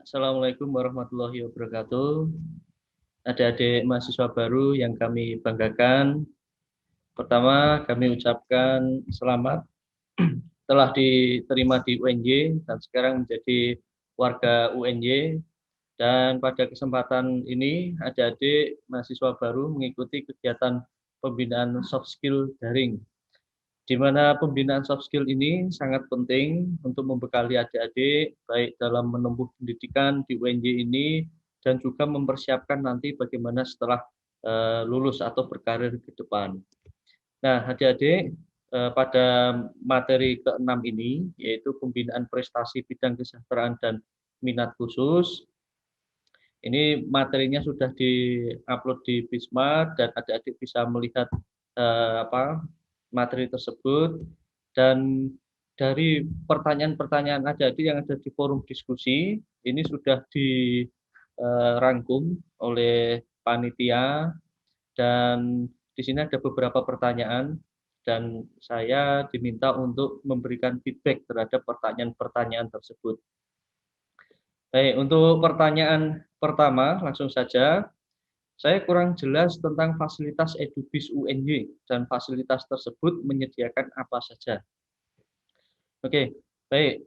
Assalamualaikum warahmatullahi wabarakatuh. Adik-adik mahasiswa baru yang kami banggakan. Pertama, kami ucapkan selamat telah diterima di UNJ dan sekarang menjadi warga UNJ. Dan pada kesempatan ini, adik-adik mahasiswa baru mengikuti kegiatan pembinaan soft skill daring, di mana pembinaan soft skill ini sangat penting untuk membekali adik-adik baik dalam menempuh pendidikan di UNJ ini dan juga mempersiapkan nanti bagaimana setelah lulus atau berkarir ke depan. Nah, adik-adik, pada materi ke-6 ini yaitu pembinaan prestasi bidang kesejahteraan dan minat khusus. Ini materinya sudah di-upload di Bisma dan adik-adik bisa melihat materi tersebut, dan dari pertanyaan-pertanyaan adik-adik yang ada di forum diskusi ini sudah dirangkum oleh panitia, dan di sini ada beberapa pertanyaan dan saya diminta untuk memberikan feedback terhadap pertanyaan-pertanyaan tersebut. Baik, untuk pertanyaan pertama langsung saja. Saya kurang jelas tentang fasilitas Edubis UNJ dan fasilitas tersebut menyediakan apa saja. Oke, baik.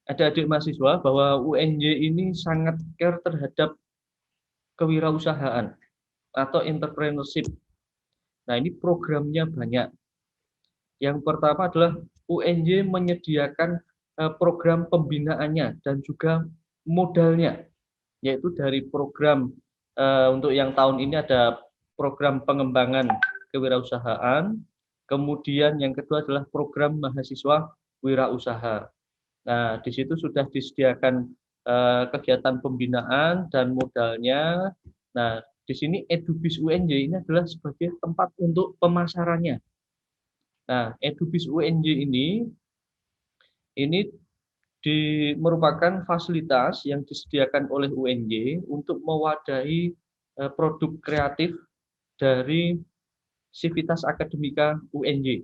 Adik-adik mahasiswa bahwa UNJ ini sangat care terhadap kewirausahaan atau entrepreneurship. Nah, ini programnya banyak. Yang pertama adalah UNJ menyediakan program pembinaannya dan juga modalnya, yaitu dari program untuk yang tahun ini ada program pengembangan kewirausahaan, kemudian yang kedua adalah program mahasiswa wirausaha. Nah, di situ sudah disediakan kegiatan pembinaan dan modalnya. Nah, di sini Edubis UNJ ini adalah sebagai tempat untuk pemasarannya. Nah, Edubis UNJ ini merupakan fasilitas yang disediakan oleh UNJ untuk mewadahi produk kreatif dari Sivitas Akademika UNJ.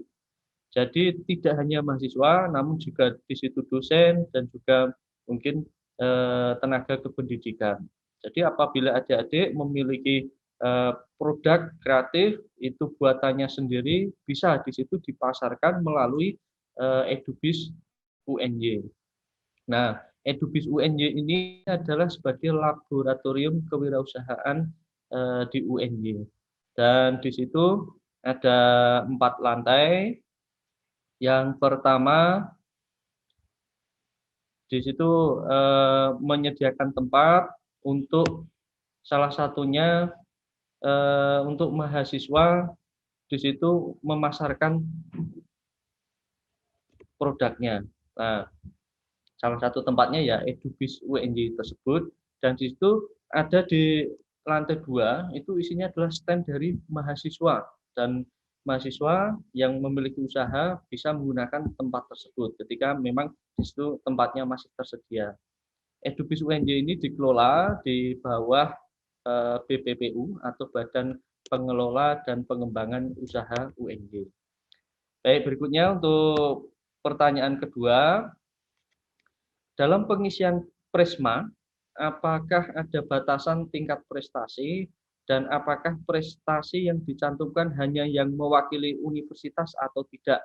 Jadi tidak hanya mahasiswa, namun juga di situ dosen dan juga mungkin tenaga kependidikan. Jadi apabila adik-adik memiliki produk kreatif itu buatannya sendiri, bisa di situ dipasarkan melalui Edubis UNJ. Nah, Edubis UNJ ini adalah sebagai laboratorium kewirausahaan di UNJ. Dan di situ ada 4 lantai. Yang pertama, di situ menyediakan tempat untuk salah satunya untuk mahasiswa di situ memasarkan produknya. Nah, salah satu tempatnya ya Edubis UNJ tersebut, dan di situ ada di lantai 2 itu isinya adalah stand dari mahasiswa, dan mahasiswa yang memiliki usaha bisa menggunakan tempat tersebut ketika memang di situ tempatnya masih tersedia. Edubis UNJ ini dikelola di bawah BPPU atau Badan Pengelola dan Pengembangan Usaha UNJ. Baik, berikutnya untuk pertanyaan kedua, dalam pengisian Presma, apakah ada batasan tingkat prestasi dan apakah prestasi yang dicantumkan hanya yang mewakili universitas atau tidak?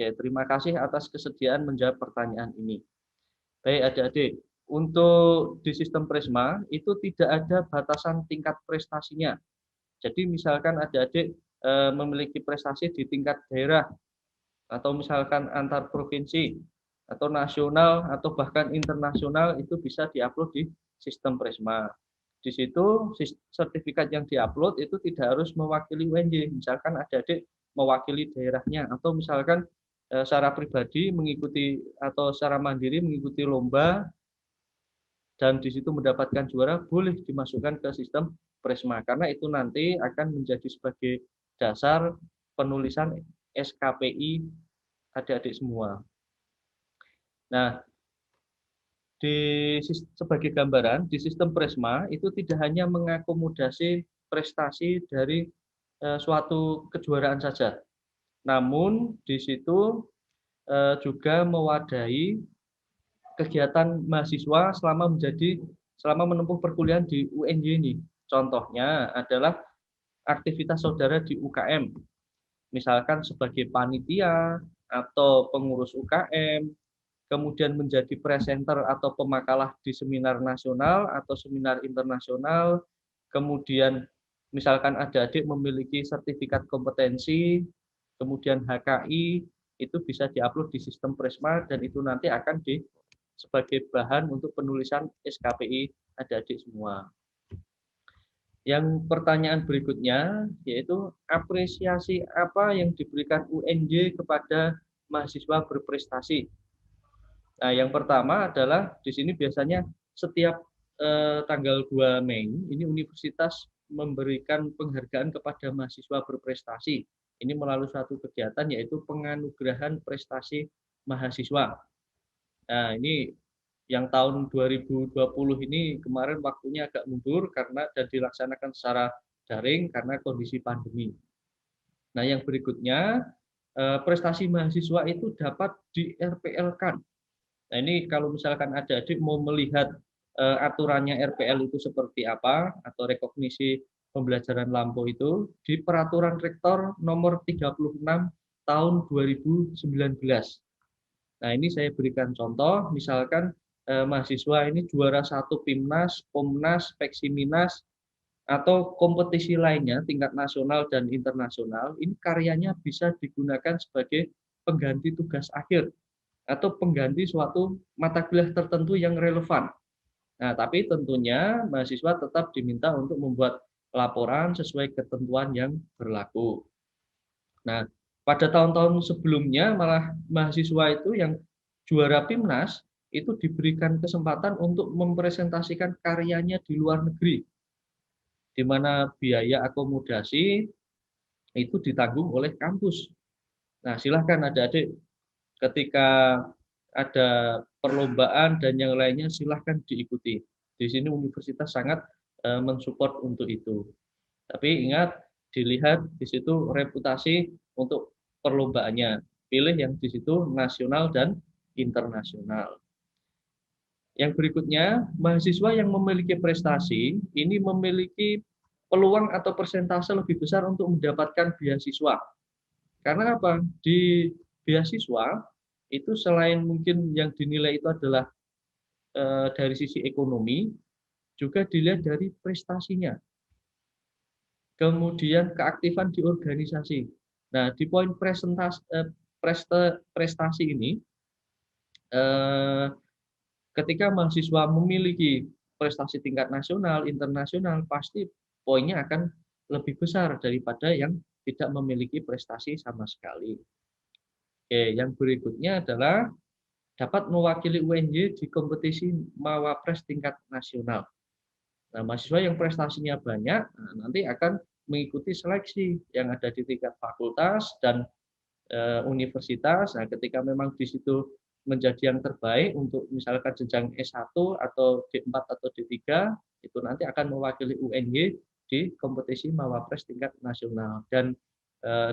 Ya, terima kasih atas kesediaan menjawab pertanyaan ini. Baik adik-adik, untuk di sistem Presma itu tidak ada batasan tingkat prestasinya. Jadi misalkan adik-adik memiliki prestasi di tingkat daerah atau misalkan antar provinsi atau nasional atau bahkan internasional, itu bisa diupload di sistem Presma. Di situ sertifikat yang diupload itu tidak harus mewakili UNJ. Misalkan adik-adik mewakili daerahnya atau misalkan secara pribadi mengikuti atau secara mandiri mengikuti lomba dan di situ mendapatkan juara, boleh dimasukkan ke sistem Presma karena itu nanti akan menjadi sebagai dasar penulisan SKPI adik-adik semua. Nah, sebagai gambaran, di sistem Presma itu tidak hanya mengakomodasi prestasi dari suatu kejuaraan saja, namun di situ juga mewadahi kegiatan mahasiswa selama menempuh perkuliahan di UNJ ini. Contohnya adalah aktivitas saudara di UKM, misalkan sebagai panitia atau pengurus UKM, kemudian menjadi presenter atau pemakalah di seminar nasional atau seminar internasional, kemudian misalkan adik-adik memiliki sertifikat kompetensi, kemudian HKI, itu bisa diupload di sistem Prisma dan itu nanti akan sebagai bahan untuk penulisan SKPI adik-adik semua. Yang pertanyaan berikutnya yaitu apresiasi apa yang diberikan UNJ kepada mahasiswa berprestasi. Nah, yang pertama adalah di sini biasanya setiap tanggal 2 Mei ini universitas memberikan penghargaan kepada mahasiswa berprestasi. Ini melalui suatu kegiatan yaitu penganugerahan prestasi mahasiswa. Nah, ini yang tahun 2020 ini kemarin waktunya agak mundur karena dan dilaksanakan secara daring karena kondisi pandemi. Nah, yang berikutnya prestasi mahasiswa itu dapat di RPL-kan. Nah, ini kalau misalkan adik-adik mau melihat aturannya RPL itu seperti apa atau rekognisi pembelajaran lampau itu di Peraturan Rektor nomor 36 tahun 2019. Nah, ini saya berikan contoh, misalkan mahasiswa ini juara 1 PIMNAS, POMNAS, Peksiminas, atau kompetisi lainnya tingkat nasional dan internasional, ini karyanya bisa digunakan sebagai pengganti tugas akhir atau pengganti suatu mata kuliah tertentu yang relevan. Nah, tapi tentunya mahasiswa tetap diminta untuk membuat laporan sesuai ketentuan yang berlaku. Nah, pada tahun-tahun sebelumnya malah mahasiswa itu yang juara PIMNAS itu diberikan kesempatan untuk mempresentasikan karyanya di luar negeri, di mana biaya akomodasi itu ditanggung oleh kampus. Nah, silahkan adik-adik ketika ada perlombaan dan yang lainnya silahkan diikuti. Di sini universitas sangat mensupport untuk itu. Tapi ingat, dilihat di situ reputasi untuk perlombaannya. Pilih yang di situ nasional dan internasional. Yang berikutnya, mahasiswa yang memiliki prestasi ini memiliki peluang atau persentase lebih besar untuk mendapatkan beasiswa. Karena apa? Di beasiswa itu selain mungkin yang dinilai itu adalah dari sisi ekonomi, juga dilihat dari prestasinya. Kemudian keaktifan di organisasi. Nah, di poin prestasi ini, ketika mahasiswa memiliki prestasi tingkat nasional, internasional, pasti poinnya akan lebih besar daripada yang tidak memiliki prestasi sama sekali. Oke, yang berikutnya adalah dapat mewakili UNJ di kompetisi Mawapres tingkat nasional. Nah, mahasiswa yang prestasinya banyak, nanti akan mengikuti seleksi yang ada di tingkat fakultas dan universitas. Nah, ketika memang di situ menjadi yang terbaik untuk misalkan jenjang S1 atau D4 atau D3, itu nanti akan mewakili UNY di kompetisi Mawapres tingkat nasional. Dan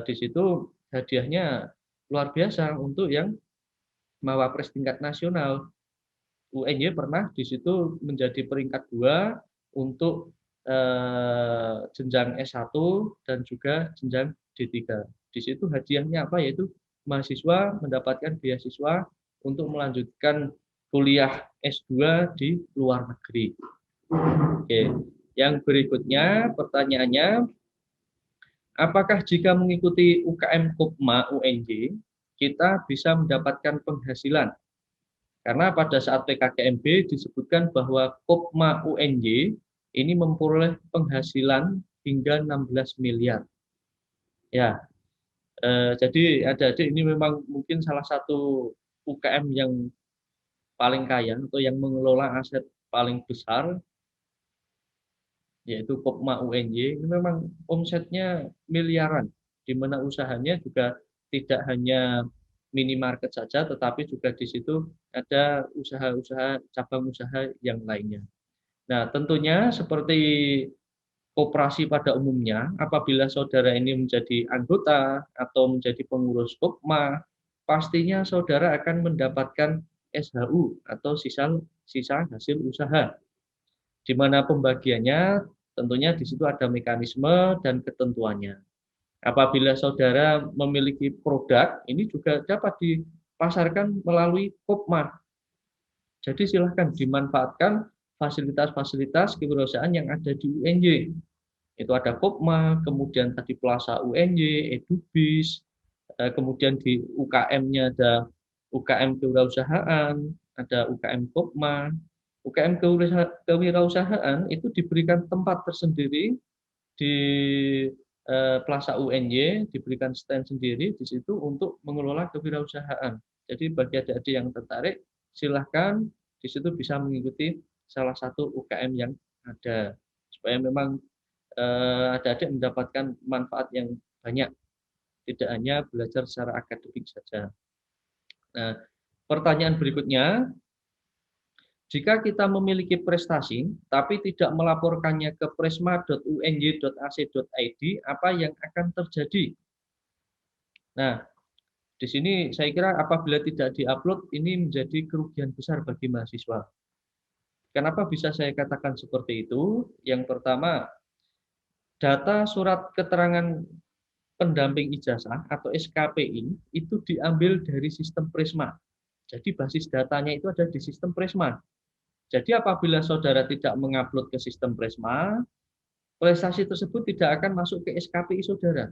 di situ hadiahnya luar biasa untuk yang Mawapres tingkat nasional. UNY pernah di situ menjadi peringkat 2 untuk jenjang S1 dan juga jenjang D3. Di situ hadiahnya apa? Yaitu mahasiswa mendapatkan beasiswa untuk melanjutkan kuliah S2 di luar negeri. Oke. Yang berikutnya pertanyaannya, apakah jika mengikuti UKM Kopma UNJ kita bisa mendapatkan penghasilan? Karena pada saat PKKMB disebutkan bahwa Kopma UNJ ini memperoleh penghasilan hingga 16 miliar. Ya, jadi adik-adik ini memang mungkin salah satu UKM yang paling kaya atau yang mengelola aset paling besar, yaitu Kopma UNJ. Ini memang omsetnya miliaran, di mana usahanya juga tidak hanya minimarket saja, tetapi juga di situ ada usaha-usaha cabang usaha yang lainnya. Nah, tentunya seperti koperasi pada umumnya, apabila saudara ini menjadi anggota atau menjadi pengurus Kopma, pastinya saudara akan mendapatkan SHU atau sisa hasil usaha. Di mana pembagiannya tentunya di situ ada mekanisme dan ketentuannya. Apabila saudara memiliki produk, ini juga dapat dipasarkan melalui Kopmar. Jadi silahkan dimanfaatkan fasilitas-fasilitas kewirausahaan yang ada di UNJ. Itu ada Kopma, kemudian tadi Plaza UNJ, Edubis, kemudian di UKM-nya ada UKM kewirausahaan, ada UKM Kopma. UKM kewirausahaan itu diberikan tempat tersendiri di Plaza UNY, diberikan stand sendiri di situ untuk mengelola kewirausahaan. Jadi bagi adik-adik yang tertarik, silahkan di situ bisa mengikuti salah satu UKM yang ada, supaya memang adik-adik mendapatkan manfaat yang banyak, tidak hanya belajar secara akademik saja. Nah, pertanyaan berikutnya, jika kita memiliki prestasi tapi tidak melaporkannya ke presma.unj.ac.id, apa yang akan terjadi? Nah, di sini saya kira apabila tidak diupload, ini menjadi kerugian besar bagi mahasiswa. Kenapa bisa saya katakan seperti itu? Yang pertama, data surat keterangan pendamping ijazah atau SKPI itu diambil dari sistem Prisma. Jadi basis datanya itu ada di sistem Prisma. Jadi apabila saudara tidak mengupload ke sistem Prisma, prestasi tersebut tidak akan masuk ke SKPI saudara.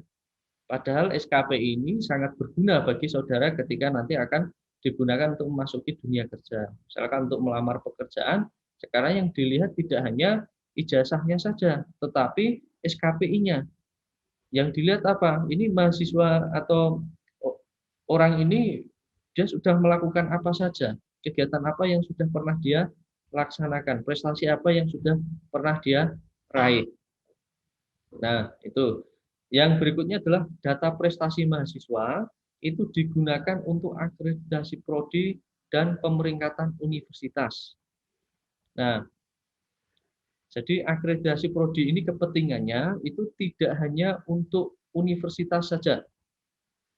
Padahal SKPI ini sangat berguna bagi saudara ketika nanti akan digunakan untuk memasuki dunia kerja. Misalkan untuk melamar pekerjaan, sekarang yang dilihat tidak hanya ijazahnya saja, tetapi SKPI-nya. Yang dilihat apa? Ini mahasiswa atau orang ini dia sudah melakukan apa saja, kegiatan apa yang sudah pernah dia laksanakan, prestasi apa yang sudah pernah dia raih. Nah, itu. Yang berikutnya adalah data prestasi mahasiswa itu digunakan untuk akreditasi prodi dan pemeringkatan universitas. Nah, jadi akreditasi prodi ini kepentingannya itu tidak hanya untuk universitas saja,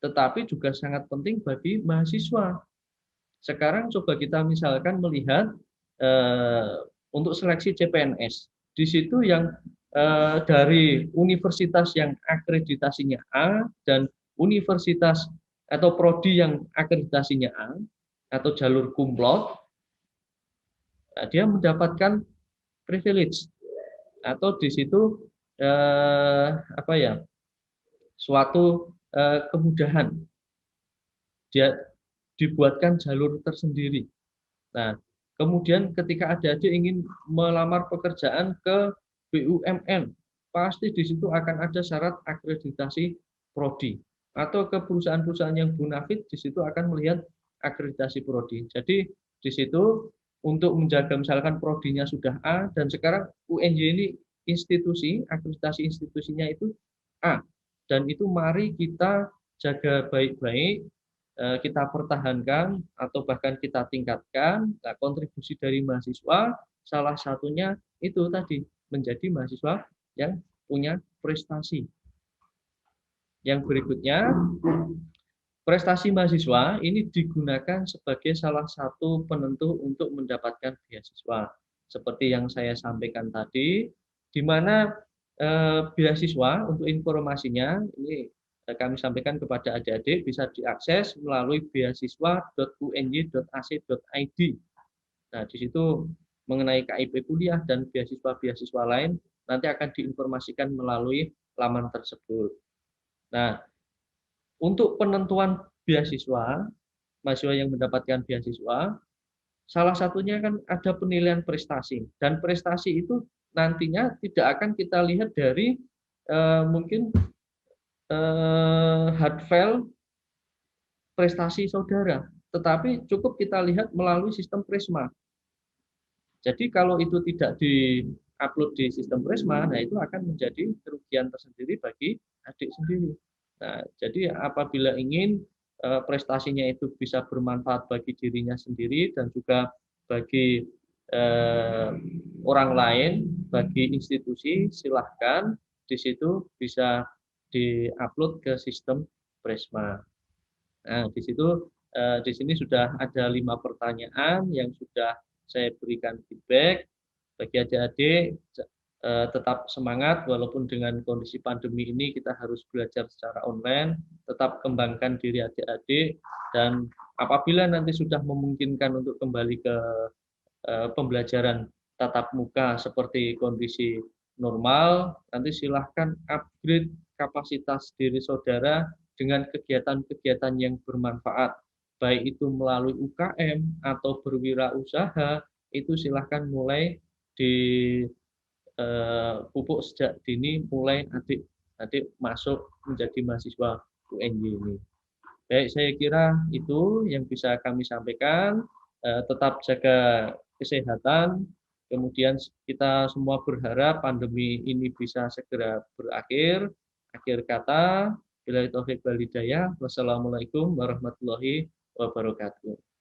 tetapi juga sangat penting bagi mahasiswa. Sekarang coba kita misalkan melihat untuk seleksi CPNS. Di situ yang dari universitas yang akreditasinya A dan universitas atau prodi yang akreditasinya A atau jalur kumlot, dia mendapatkan privilege atau di situ apa ya, suatu kemudahan, dia dibuatkan jalur tersendiri. Nah, kemudian ketika adik-adik ingin melamar pekerjaan ke BUMN, pasti di situ akan ada syarat akreditasi prodi. Atau ke perusahaan-perusahaan yang bonafit, di situ akan melihat akreditasi prodi. Jadi di situ untuk menjaga misalkan prodinya sudah A, dan sekarang UNJ ini institusi, akreditasi institusinya itu A. Dan itu mari kita jaga baik-baik, kita pertahankan atau bahkan kita tingkatkan. Nah, kontribusi dari mahasiswa salah satunya itu tadi menjadi mahasiswa yang punya prestasi. Yang berikutnya, prestasi mahasiswa ini digunakan sebagai salah satu penentu untuk mendapatkan beasiswa. Seperti yang saya sampaikan tadi, di mana beasiswa untuk informasinya ini kami sampaikan kepada adik-adik bisa diakses melalui beasiswa.unj.ac.id. Nah, di situ mengenai KIP kuliah dan beasiswa-beasiswa lain nanti akan diinformasikan melalui laman tersebut. Nah, untuk penentuan beasiswa, mahasiswa yang mendapatkan beasiswa, salah satunya kan ada penilaian prestasi. Dan prestasi itu nantinya tidak akan kita lihat dari mungkin hard file prestasi saudara, tetapi cukup kita lihat melalui sistem Prisma. Jadi kalau itu tidak di-upload di sistem Prisma, nah itu akan menjadi kerugian tersendiri bagi adik sendiri. Nah, jadi apabila ingin prestasinya itu bisa bermanfaat bagi dirinya sendiri dan juga bagi orang lain, bagi institusi, silahkan di situ bisa di-upload ke sistem Prisma. Nah, di situ Di sini sudah ada 5 pertanyaan yang sudah saya berikan feedback. Bagi adik-adik, tetap semangat walaupun dengan kondisi pandemi ini kita harus belajar secara online, tetap kembangkan diri adik-adik, dan apabila nanti sudah memungkinkan untuk kembali ke pembelajaran tatap muka seperti kondisi normal, nanti silahkan upgrade kapasitas diri saudara dengan kegiatan-kegiatan yang bermanfaat, baik itu melalui UKM atau berwirausaha, itu silahkan mulai di pupuk sejak dini, mulai adik-adik masuk menjadi mahasiswa UNY ini. Baik, saya kira itu yang bisa kami sampaikan. Tetap jaga kesehatan, kemudian kita semua berharap pandemi ini bisa segera berakhir. Akhir kata, billahi taufiq wal hidayah. Wassalamualaikum warahmatullahi wabarakatuh.